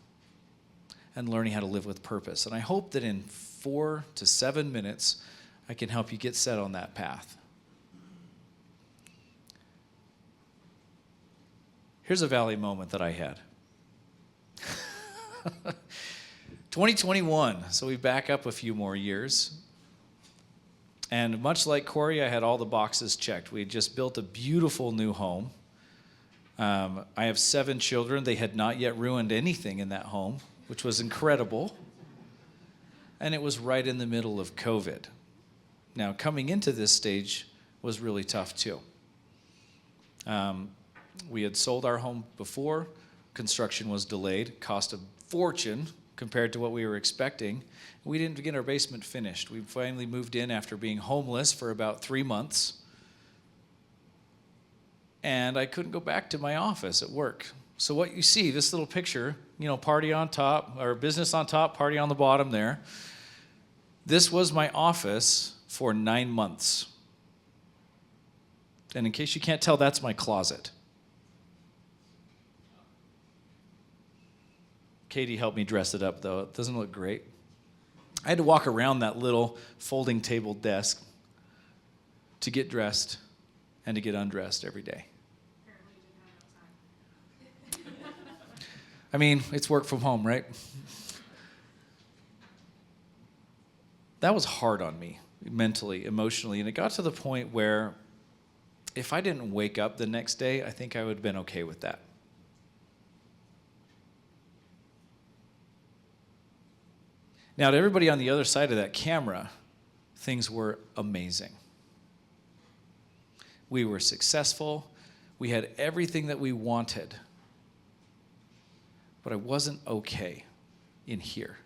and learning how to live with purpose. And I hope that in 4 to 7 minutes, I can help you get set on that path. Here's a valley moment that I had. 2021, so we back up a few more years. And much like Cory, I had all the boxes checked. We had just built a beautiful new home. I have 7 children. They had not yet ruined anything in that home, which was incredible. And it was right in the middle of COVID. Now, coming into this stage was really tough too. We had sold our home before. Construction was delayed, cost a fortune compared to what we were expecting. We didn't get our basement finished. We finally moved in after being homeless for about 3 months. And I couldn't go back to my office at work. So what you see, this little picture, party on top, or business on top, party on the bottom there. This was my office for 9 months. And in case you can't tell, that's my closet. Katie helped me dress it up, though. It doesn't look great. I had to walk around that little folding table desk to get dressed and to get undressed every day. I mean, it's work from home, right? That was hard on me, mentally, emotionally, and it got to the point where if I didn't wake up the next day, I think I would have been okay with that. Now, to everybody on the other side of that camera, things were amazing. We were successful. We had everything that we wanted. But I wasn't okay in here.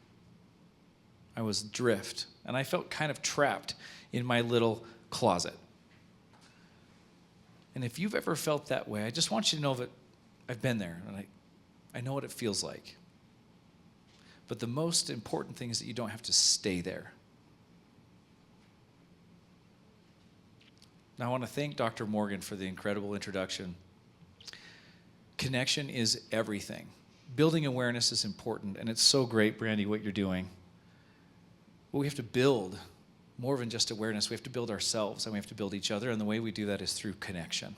I was adrift, and I felt kind of trapped in my little closet. And if you've ever felt that way, I just want you to know that I've been there, and I know what it feels like. But the most important thing is that you don't have to stay there. Now, I want to thank Dr. Morgan for the incredible introduction. Connection is everything. Building awareness is important, and it's so great, Brandy, what you're doing. But we have to build more than just awareness. We have to build ourselves, and we have to build each other, and the way we do that is through connection.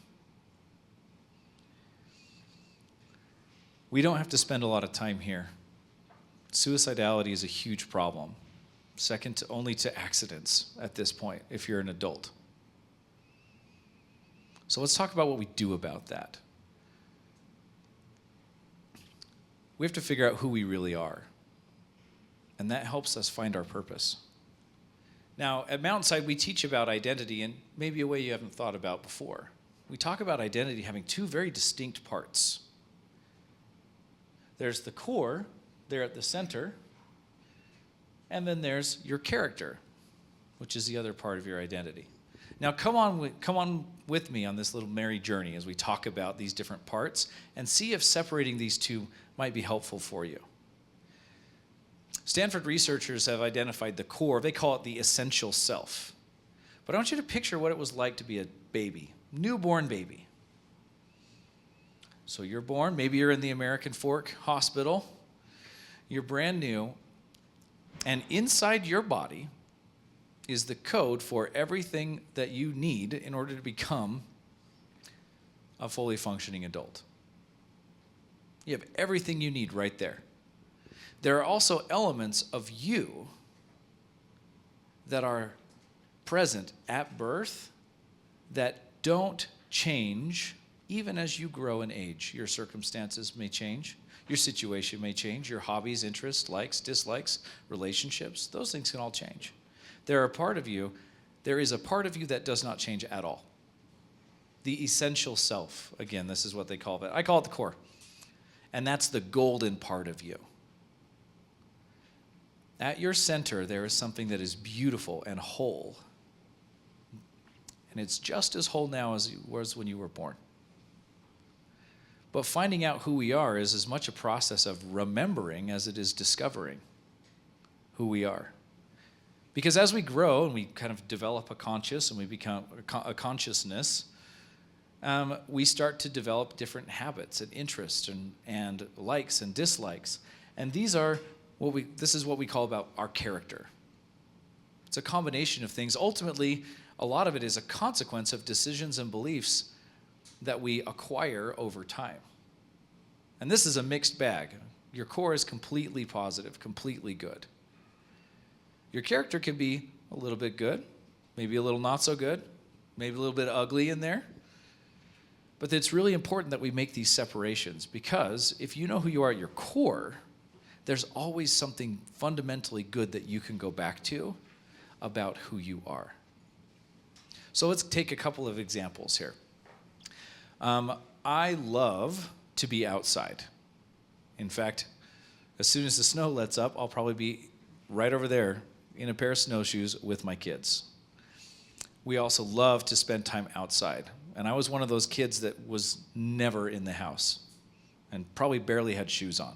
We don't have to spend a lot of time here. Suicidality is a huge problem, second only to accidents at this point, if you're an adult. So let's talk about what we do about that. We have to figure out who we really are, and that helps us find our purpose. Now, at Mountainside, we teach about identity in maybe a way you haven't thought about before. We talk about identity having 2 very distinct parts. There's the core, there at the center, and then there's your character, which is the other part of your identity. Now, come on with me on this little merry journey as we talk about these different parts and see if separating these 2 might be helpful for you. Stanford researchers have identified the core. They call it the essential self. But I want you to picture what it was like to be a baby, newborn baby. So you're born, maybe you're in the American Fork Hospital, you're brand new, and inside your body is the code for everything that you need in order to become a fully functioning adult. You have everything you need right there. There are also elements of you that are present at birth that don't change even as you grow in age. Your circumstances may change. Your situation may change. Your hobbies, interests, likes, dislikes, relationships, those things can all change. There is a part of you that does not change at all. The essential self. Again, this is what they call it. I call it the core. And that's the golden part of you. At your center, there is something that is beautiful and whole. And it's just as whole now as it was when you were born. But finding out who we are is as much a process of remembering as it is discovering who we are. Because as we grow and we kind of develop a conscious and we become a consciousness, we start to develop different habits and interests and likes and dislikes. And this is what we call about our character. It's a combination of things. Ultimately, a lot of it is a consequence of decisions and beliefs that we acquire over time. And this is a mixed bag. Your core is completely positive, completely good. Your character can be a little bit good, maybe a little not so good, maybe a little bit ugly in there. But it's really important that we make these separations, because if you know who you are at your core, there's always something fundamentally good that you can go back to about who you are. So let's take a couple of examples here. I love to be outside. In fact, as soon as the snow lets up, I'll probably be right over there in a pair of snowshoes with my kids. We also love to spend time outside. And I was one of those kids that was never in the house and probably barely had shoes on.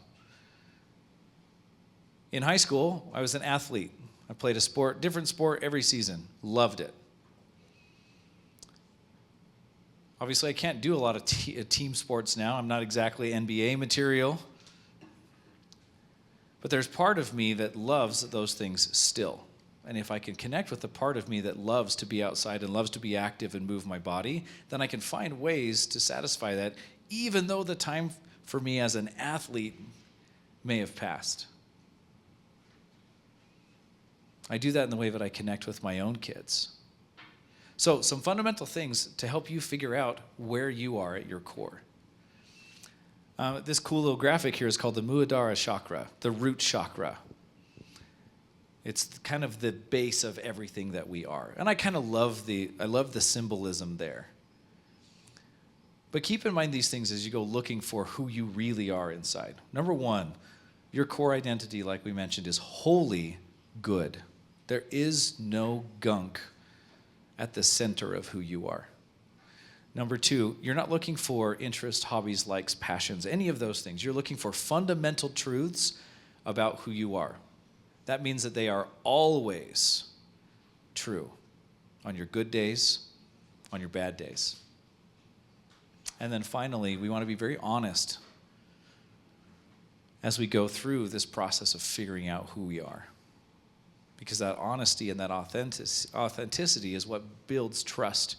In high school, I was an athlete. I played a sport, different sport every season. Loved it. Obviously, I can't do a lot of team sports now. I'm not exactly NBA material. But there's part of me that loves those things still. And if I can connect with the part of me that loves to be outside and loves to be active and move my body, then I can find ways to satisfy that, even though the time for me as an athlete may have passed. I do that in the way that I connect with my own kids. So, some fundamental things to help you figure out where you are at your core. This cool little graphic here is called the Muladhara chakra, the root chakra. It's kind of the base of everything that we are. And I kind of love the symbolism there. But keep in mind these things as you go looking for who you really are inside. Number one, your core identity, like we mentioned, is wholly good. There is no gunk at the center of who you are. Number two, you're not looking for interests, hobbies, likes, passions, any of those things. You're looking for fundamental truths about who you are. That means that they are always true on your good days, on your bad days. And then finally, we want to be very honest as we go through this process of figuring out who we are. Because that honesty and that authenticity is what builds trust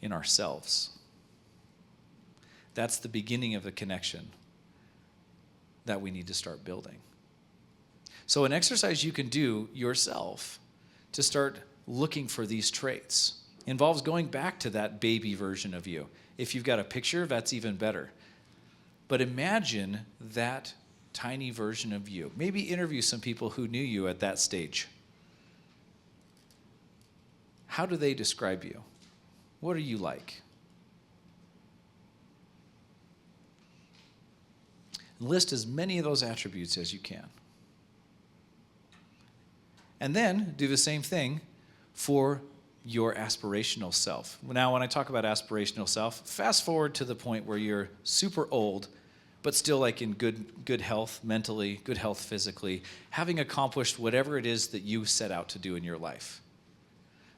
in ourselves. That's the beginning of the connection that we need to start building. So an exercise you can do yourself to start looking for these traits involves going back to that baby version of you. If you've got a picture, that's even better. But imagine that tiny version of you. Maybe interview some people who knew you at that stage. How do they describe you? What are you like? List as many of those attributes as you can. And then do the same thing for your aspirational self. Now, when I talk about aspirational self, fast forward to the point where you're super old, but still like in good health mentally, good health physically, having accomplished whatever it is that you set out to do in your life.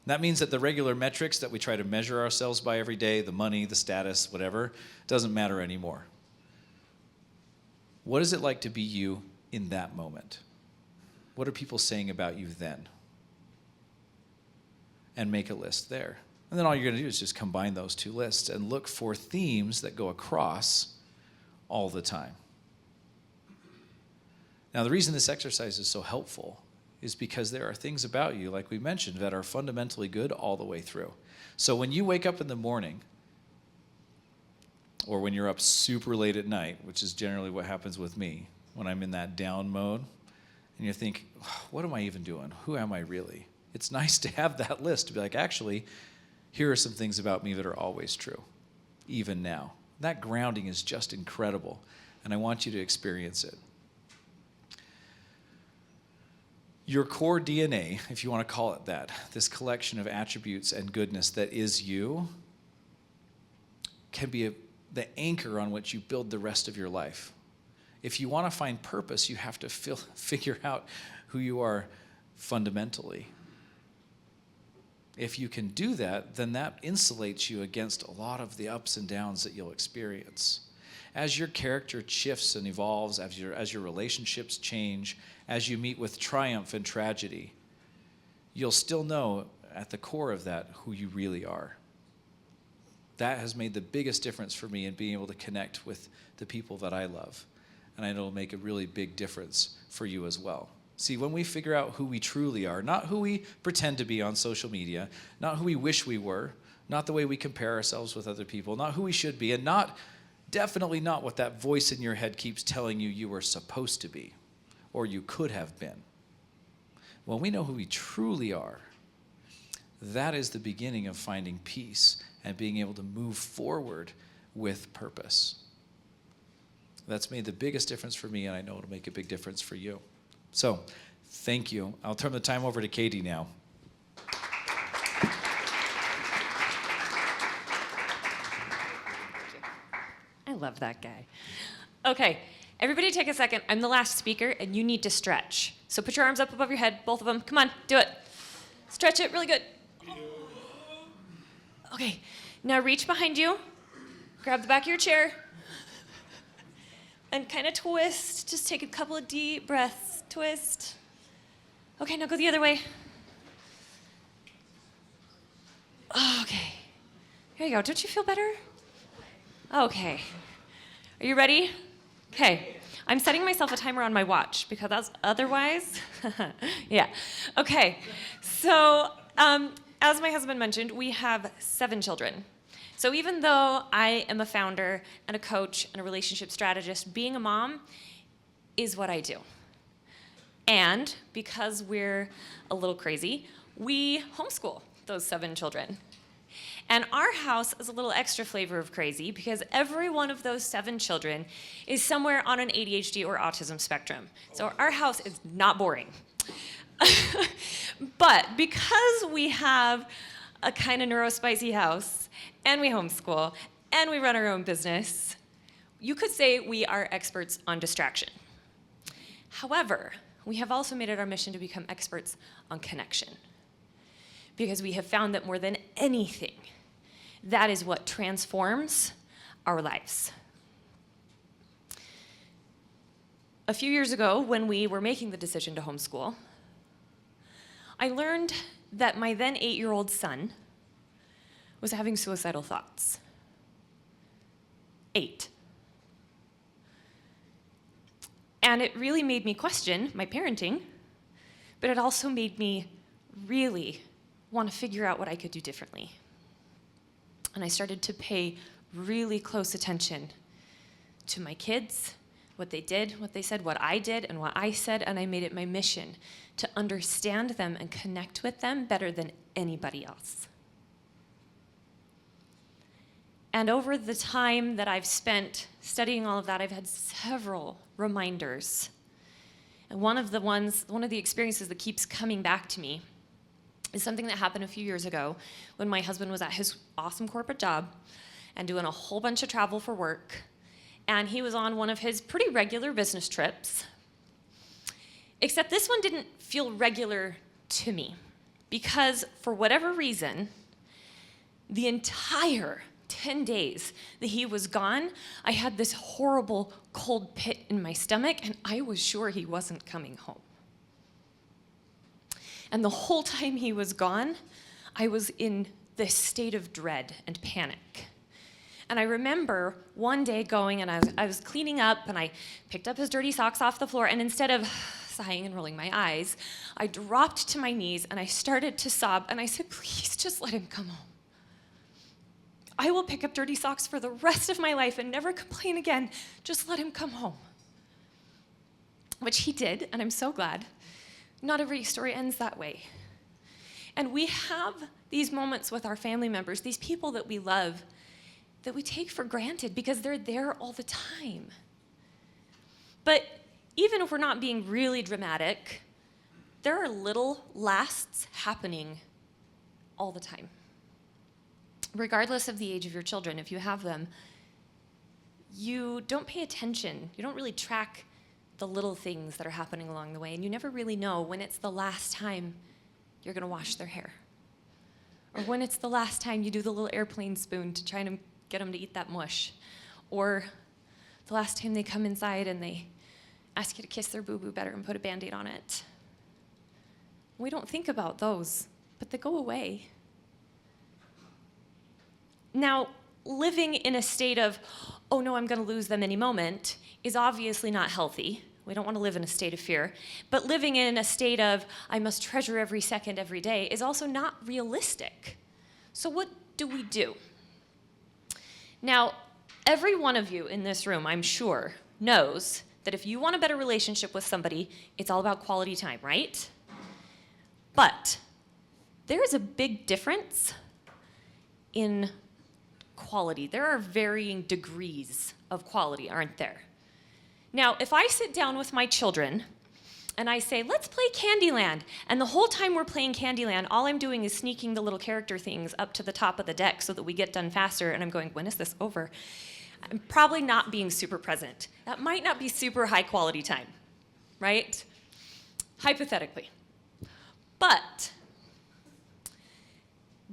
And that means that the regular metrics that we try to measure ourselves by every day, the money, the status, whatever, doesn't matter anymore. What is it like to be you in that moment? What are people saying about you then? And make a list there. And then all you're going to do is just combine those two lists and look for themes that go across all the time. Now, the reason this exercise is so helpful is because there are things about you, like we mentioned, that are fundamentally good all the way through. So when you wake up in the morning, or when you're up super late at night, which is generally what happens with me, when I'm in that down mode, and you think, what am I even doing? Who am I really? It's nice to have that list to be like, actually, here are some things about me that are always true, even now. That grounding is just incredible, and I want you to experience it. Your core DNA, if you want to call it that, this collection of attributes and goodness that is you, can be the anchor on which you build the rest of your life. If you want to find purpose, you have to figure out who you are fundamentally. If you can do that, then that insulates you against a lot of the ups and downs that you'll experience. As your character shifts and evolves, as your relationships change, as you meet with triumph and tragedy, you'll still know at the core of that who you really are. That has made the biggest difference for me in being able to connect with the people that I love. And I know it'll make a really big difference for you as well. See, when we figure out who we truly are, not who we pretend to be on social media, not who we wish we were, not the way we compare ourselves with other people, not who we should be, and definitely not what that voice in your head keeps telling you you were supposed to be or you could have been. When we know who we truly are, that is the beginning of finding peace and being able to move forward with purpose. That's made the biggest difference for me, and I know it'll make a big difference for you. So, thank you. I'll turn the time over to Katie now. I love that guy. Okay, everybody take a second. I'm the last speaker, and you need to stretch. So put your arms up above your head, both of them. Come on, do it. Stretch it really good. Okay, now reach behind you. Grab the back of your chair. And kind of twist. Just take a couple of deep breaths. Twist. Okay, now go the other way. Okay. Here you go. Don't you feel better? Okay. Are you ready? Okay. I'm setting myself a timer on my watch because otherwise, yeah. Okay. So, as my husband mentioned, we have 7 children. So even though I am a founder and a coach and a relationship strategist, being a mom is what I do. And because we're a little crazy, we homeschool those 7 children. And our house is a little extra flavor of crazy because every one of those 7 children is somewhere on an ADHD or autism spectrum. So our house is not boring. But because we have a kind of neurospicy house, and we homeschool, and we run our own business, you could say we are experts on distraction. However, we have also made it our mission to become experts on connection. Because we have found that more than anything, that is what transforms our lives. A few years ago, when we were making the decision to homeschool, I learned that my then 8-year-old son was having suicidal thoughts. 8. And it really made me question my parenting, but it also made me really want to figure out what I could do differently. And I started to pay really close attention to my kids, what they did, what they said, what I did, and what I said, and I made it my mission to understand them and connect with them better than anybody else. And over the time that I've spent studying all of that, I've had several reminders. And one of the experiences that keeps coming back to me is something that happened a few years ago when my husband was at his awesome corporate job and doing a whole bunch of travel for work. And he was on one of his pretty regular business trips. Except this one didn't feel regular to me because for whatever reason, the entire 10 days that he was gone, I had this horrible cold pit in my stomach, and I was sure he wasn't coming home. And the whole time he was gone, I was in this state of dread and panic. And I remember one day going, and I was cleaning up, and I picked up his dirty socks off the floor, and instead of sighing and rolling my eyes, I dropped to my knees, and I started to sob, and I said, please just let him come home. I will pick up dirty socks for the rest of my life and never complain again. Just let him come home. Which he did, and I'm so glad. Not every story ends that way. And we have these moments with our family members, these people that we love, that we take for granted because they're there all the time. But even if we're not being really dramatic, there are little lasts happening all the time. Regardless of the age of your children, if you have them, you don't pay attention. You don't really track the little things that are happening along the way, and you never really know when it's the last time you're going to wash their hair, or when it's the last time you do the little airplane spoon to try to get them to eat that mush, or the last time they come inside and they ask you to kiss their boo-boo better and put a Band-Aid on it. We don't think about those, but they go away. Now, living in a state of, oh no, I'm going to lose them any moment, is obviously not healthy. We don't want to live in a state of fear. But living in a state of, I must treasure every second, every day, is also not realistic. So what do we do? Now, every one of you in this room, I'm sure, knows that if you want a better relationship with somebody, it's all about quality time, right? But there is a big difference in quality. There are varying degrees of quality, aren't there? Now, if I sit down with my children and I say, let's play Candyland, and the whole time we're playing Candyland, all I'm doing is sneaking the little character things up to the top of the deck so that we get done faster, and I'm going, when is this over? I'm probably not being super present. That might not be super high quality time, right? Hypothetically. But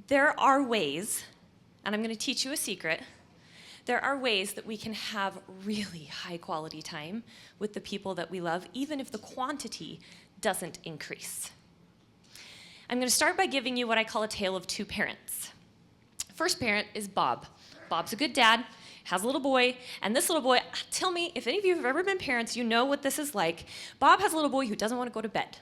there are ways, and I'm going to teach you a secret, there are ways that we can have really high quality time with the people that we love, even if the quantity doesn't increase. I'm going to start by giving you what I call a tale of two parents. First parent is Bob. Bob's a good dad, has a little boy, and this little boy, tell me, if any of you have ever been parents, you know what this is like. Bob has a little boy who doesn't want to go to bed.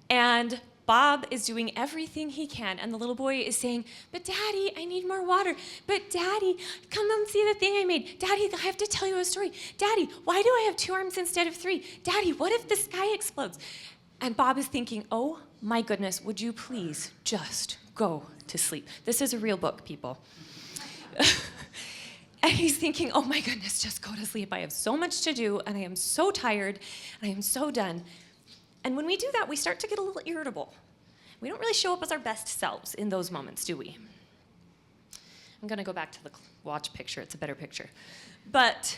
And Bob is doing everything he can, and the little boy is saying, but Daddy, I need more water. But Daddy, come and see the thing I made. Daddy, I have to tell you a story. Daddy, why do I have 2 arms instead of 3? Daddy, what if the sky explodes? And Bob is thinking, oh my goodness, would you please just go to sleep? This is a real book, people. And he's thinking, oh my goodness, just go to sleep. I have so much to do, and I am so tired, and I am so done. And when we do that, we start to get a little irritable. We don't really show up as our best selves in those moments, do we? I'm going to go back to the watch picture. It's a better picture. But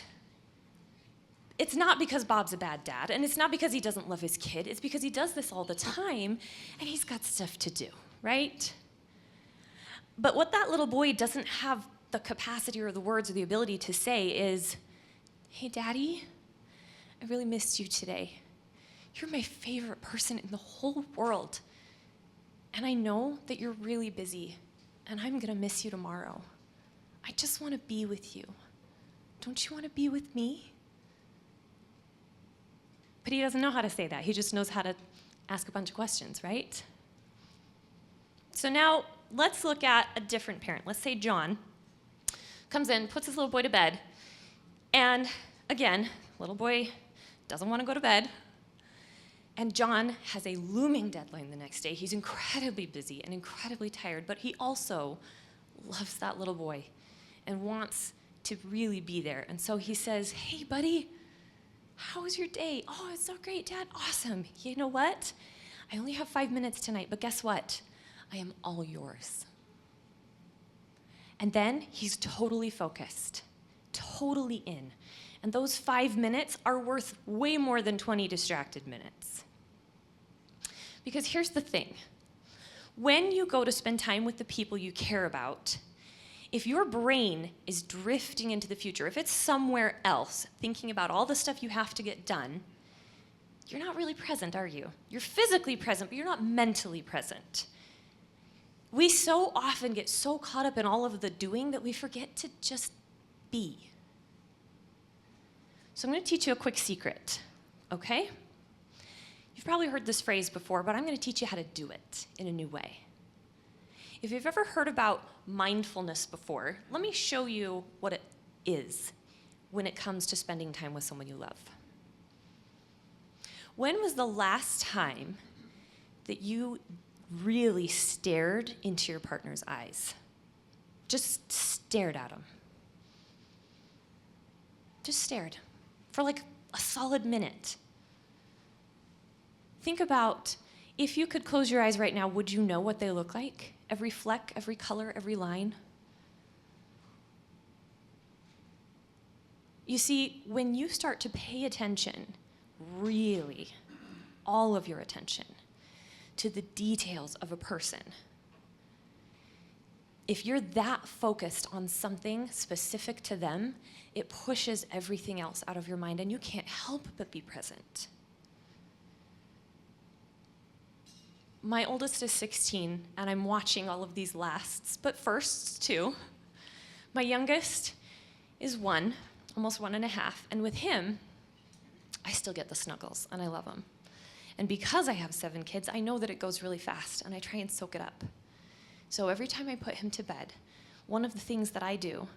it's not because Bob's a bad dad, and it's not because he doesn't love his kid. It's because he does this all the time, and he's got stuff to do, right? But what that little boy doesn't have the capacity or the words or the ability to say is, hey, Daddy, I really missed you today. You're my favorite person in the whole world. And I know that you're really busy, and I'm going to miss you tomorrow. I just want to be with you. Don't you want to be with me? But he doesn't know how to say that. He just knows how to ask a bunch of questions, right? So now let's look at a different parent. Let's say John comes in, puts his little boy to bed, and again, little boy doesn't want to go to bed. And John has a looming deadline the next day. He's incredibly busy and incredibly tired, but he also loves that little boy and wants to really be there. And so he says, hey, buddy, how was your day? Oh, it's so great, Dad. Awesome. You know what? I only have 5 minutes tonight, but guess what? I am all yours. And then he's totally focused, totally in. And those 5 minutes are worth way more than 20 distracted minutes. Because here's the thing. When you go to spend time with the people you care about, if your brain is drifting into the future, if it's somewhere else, thinking about all the stuff you have to get done, you're not really present, are you? You're physically present, but you're not mentally present. We so often get so caught up in all of the doing that we forget to just be. So I'm going to teach you a quick secret, okay? You've probably heard this phrase before, but I'm going to teach you how to do it in a new way. If you've ever heard about mindfulness before, let me show you what it is when it comes to spending time with someone you love. When was the last time that you really stared into your partner's eyes? Just stared at them. Just stared for like a solid minute. Think about if you could close your eyes right now, would you know what they look like? Every fleck, every color, every line? You see, when you start to pay attention, really, all of your attention, to the details of a person, if you're that focused on something specific to them, it pushes everything else out of your mind, and you can't help but be present. My oldest is 16, and I'm watching all of these lasts, but firsts too. My youngest is 1, almost 1.5, and with him, I still get the snuggles, and I love him. And because I have 7 kids, I know that it goes really fast, and I try and soak it up. So every time I put him to bed, one of the things that I do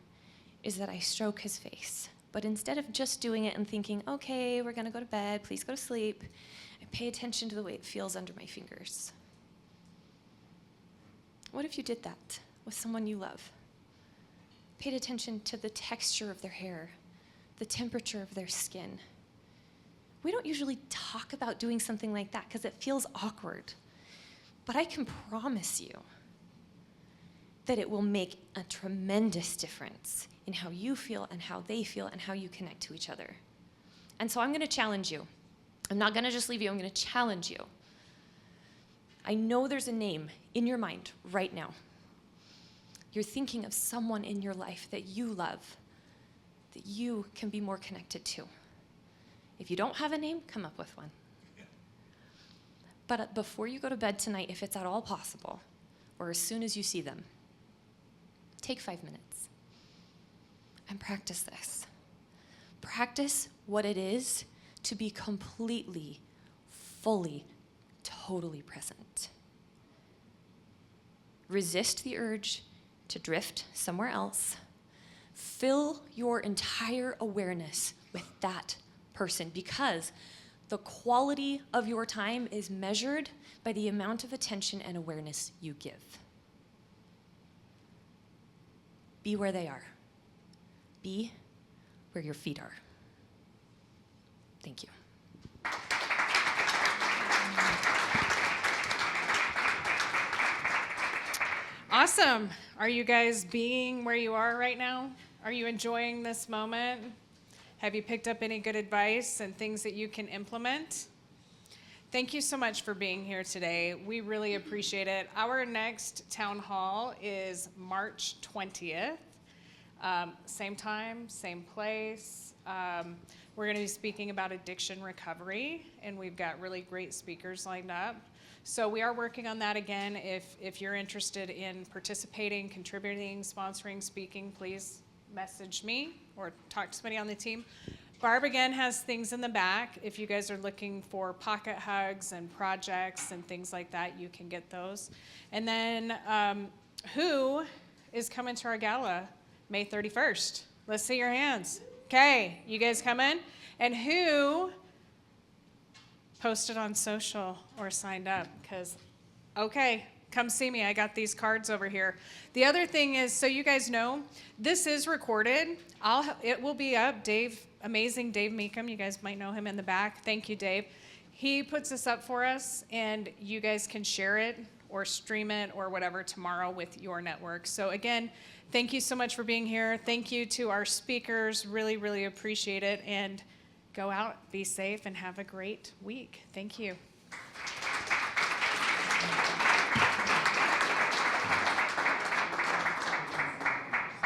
is that I stroke his face. But instead of just doing it and thinking, okay, we're gonna go to bed, please go to sleep, I pay attention to the way it feels under my fingers. What if you did that with someone you love? Paid attention to the texture of their hair, the temperature of their skin. We don't usually talk about doing something like that because it feels awkward. But I can promise you that it will make a tremendous difference in how you feel and how they feel and how you connect to each other. And so I'm going to challenge you. I'm not going to just leave you, I'm going to challenge you. I know there's a name in your mind right now. You're thinking of someone in your life that you love, that you can be more connected to. If you don't have a name, come up with one. But before you go to bed tonight, if it's at all possible, or as soon as you see them, take 5 minutes and practice this. Practice what it is to be completely, fully, totally present. Resist the urge to drift somewhere else. Fill your entire awareness with that person, because the quality of your time is measured by the amount of attention and awareness you give. Be where they are. Be where your feet are. Thank you. Awesome. Are you guys being where you are right now? Are you enjoying this moment? Have you picked up any good advice and things that you can implement? Thank you so much for being here today. We really appreciate it. Our next town hall is March 20th. Same time, same place. We're going to be speaking about addiction recovery, and we've got really great speakers lined up. So we are working on that again. If you're interested in participating, contributing, sponsoring, speaking, please message me or talk to somebody on the team. Barb again has things in the back. If you guys are looking for pocket hugs and projects and things like that, you can get those. And then who is coming to our gala May 31st? Let's see your hands. Okay, you guys coming? And who posted on social or signed up? Because, okay, come see me. I got these cards over here. The other thing is, so you guys know, this is recorded. It will be up. Amazing Dave Meekum. You guys might know him in the back. Thank you, Dave. He puts this up for us, and you guys can share it or stream it or whatever tomorrow with your network. So again, thank you so much for being here. Thank you to our speakers. Really, really appreciate it. And go out, be safe, and have a great week. Thank you.